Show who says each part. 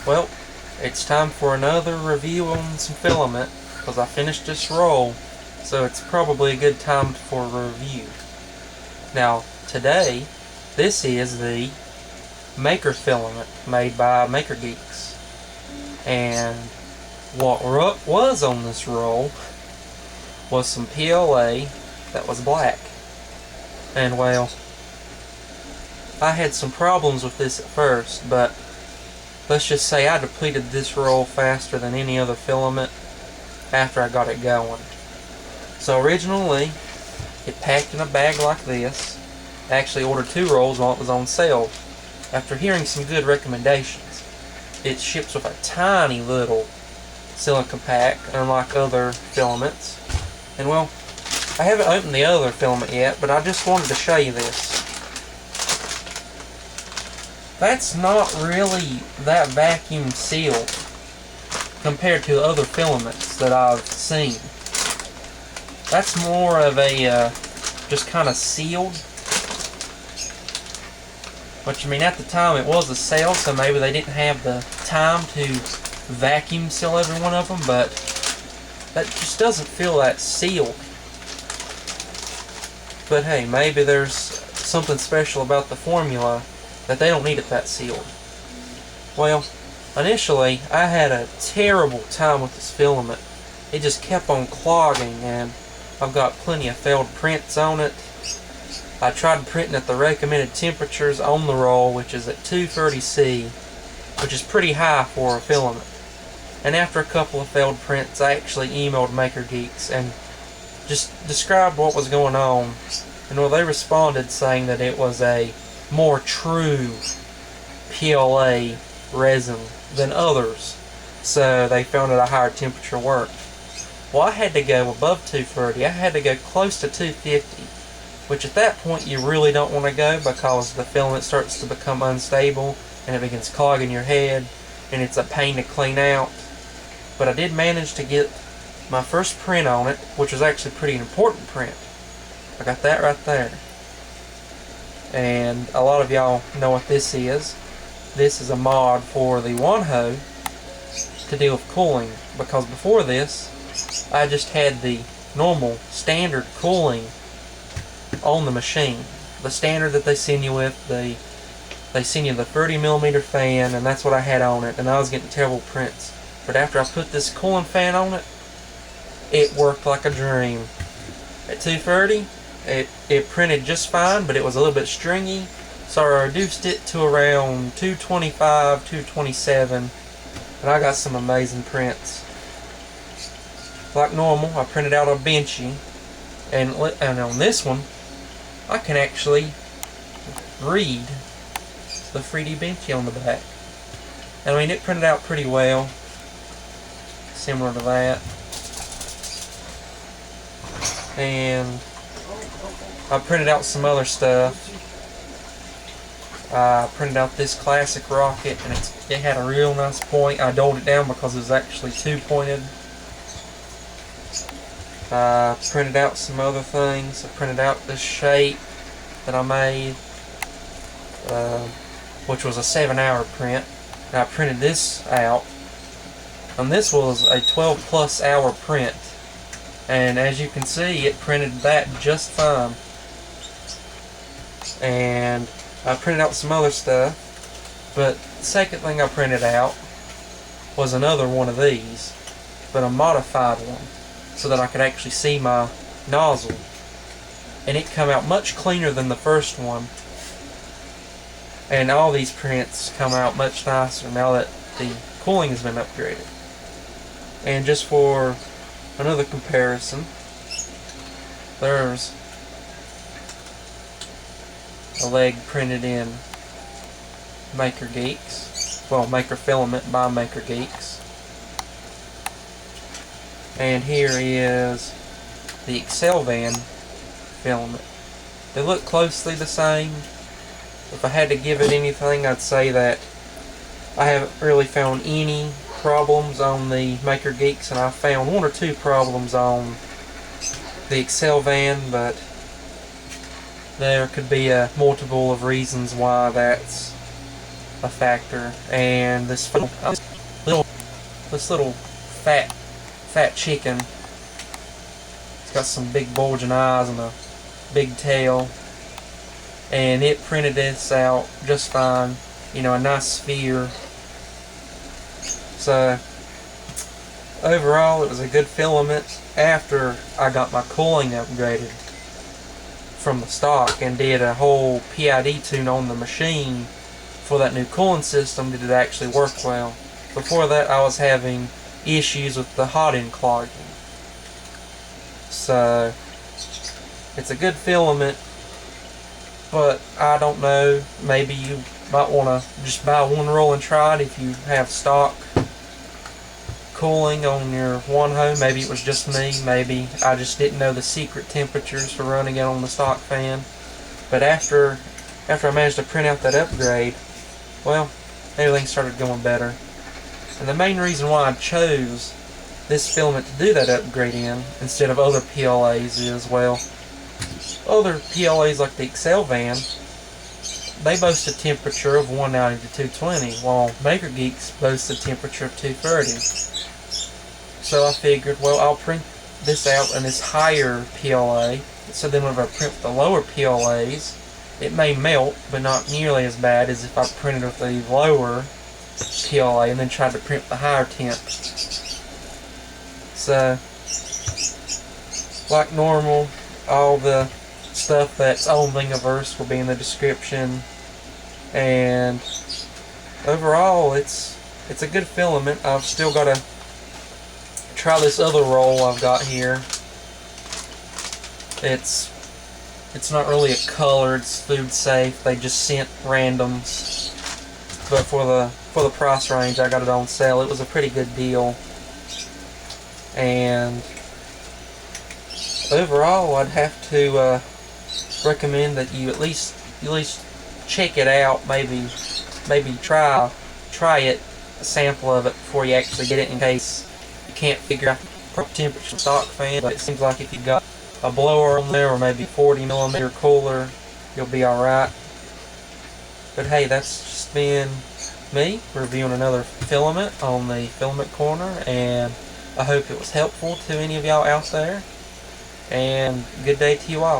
Speaker 1: Well, it's time for another review on some filament because I finished this roll, so it's probably a good time for a review. Now, today, this is the Maker filament made by Maker Geeks. And what was on this roll was some PLA that was black. And well, I had some problems with this at first, but let's just say I depleted this roll faster than any other filament after I got it going. So originally, it packed in a bag like this. I actually ordered 2 rolls while it was on sale. After hearing some good recommendations, it ships with a tiny little silicone pack, unlike other filaments. And well, I haven't opened the other filament yet, but I just wanted to show you this. That's not really that vacuum sealed compared to other filaments that I've seen. That's more of a just kind of sealed. Which, I mean, at the time it was a sale, so maybe they didn't have the time to vacuum seal every one of them, but that just doesn't feel that sealed. But hey, maybe there's something special about the formula that they don't need it that sealed. Well, initially I had a terrible time with this filament. It just kept on clogging, and I've got plenty of failed prints on it. I tried printing at the recommended temperatures on the roll, which is at 230°C, which is pretty high for a filament. And after a couple of failed prints, I actually emailed Maker Geeks and just described what was going on. And well, they responded saying that it was a more true PLA resin than others, so they found at a higher temperature worked. Well, I had to go above 230. I had to go close to 250, which at that point you really don't want to go because the filament starts to become unstable and it begins clogging your head and it's a pain to clean out. But I did manage to get my first print on it, which was actually a pretty important print. I got that right there. And a lot of y'all know what this is. This is a mod for the Wanhao to deal with cooling, because before this I just had the normal standard cooling on the machine. The standard that they send you with, they send you the 30mm fan, and that's what I had on it, and I was getting terrible prints. But after I put this cooling fan on it, it worked like a dream. At 230, it printed just fine, but it was a little bit stringy, so I reduced it to around 225, 227, and I got some amazing prints. Like normal, I printed out a Benchy, and on this one, I can actually read the 3D Benchy on the back. And I mean, it printed out pretty well, similar to that. And I printed out some other stuff. I printed out this classic rocket, and it had a real nice point. I doled it down because it was actually 2-pointed. I printed out some other things. I printed out this shape that I made, which was a 7-hour print. And I printed this out, and this was a 12+ hour print. And as you can see, it printed that just fine. And I printed out some other stuff, but the second thing I printed out was another one of these, but a modified one, so that I could actually see my nozzle. And it come out much cleaner than the first one. And all these prints come out much nicer now that the cooling has been upgraded. And just for another comparison, there's a leg printed in Maker Geeks. Well, Maker Filament by Maker Geeks. And here is the Excelvan filament. They look closely the same. If I had to give it anything, I'd say that I haven't really found any problems on the Maker Geeks, and I found 1 or 2 problems on the Excelvan, but there could be a multiple of reasons why that's a factor. And this little fat chicken, it's got some big bulging eyes and a big tail, and it printed this out just fine, you know, a nice sphere. So overall it was a good filament after I got my cooling upgraded from the stock and did a whole PID tune on the machine for that new cooling system. Did it actually work well? Before that I was having issues with the hot end clogging. So it's a good filament, but I don't know, maybe you might want to just buy one roll and try it if you have stock cooling on your one home. Maybe it was just me, maybe I just didn't know the secret temperatures for running it on the stock fan. But after I managed to print out that upgrade, well, everything started going better. And the main reason why I chose this filament to do that upgrade in instead of other PLAs is, well, other PLAs like the Excel Van, they boast a temperature of 190 to 220, while Maker Geeks boasts a temperature of 230. So I figured, well, I'll print this out in this higher PLA, so then whenever I print the lower PLAs, it may melt, but not nearly as bad as if I printed with the lower PLA and then tried to print the higher temp. So, like normal, all the stuff that's on Thingiverse will be in the description, and overall it's a good filament. I've still got to try this other roll I've got here. It's not really a color, it's food safe. They just sent randoms, but for the price range I got it on sale. It was a pretty good deal. And overall I'd have to recommend that you at least check it out. Maybe try it, a sample of it, before you actually get it, in case you can't figure out the proper temperature stock fan. But it seems like if you've got a blower on there or maybe 40mm cooler, you'll be alright. But hey, that's just been me reviewing another filament on the Filament Corner, and I hope it was helpful to any of y'all out there, and good day to you all.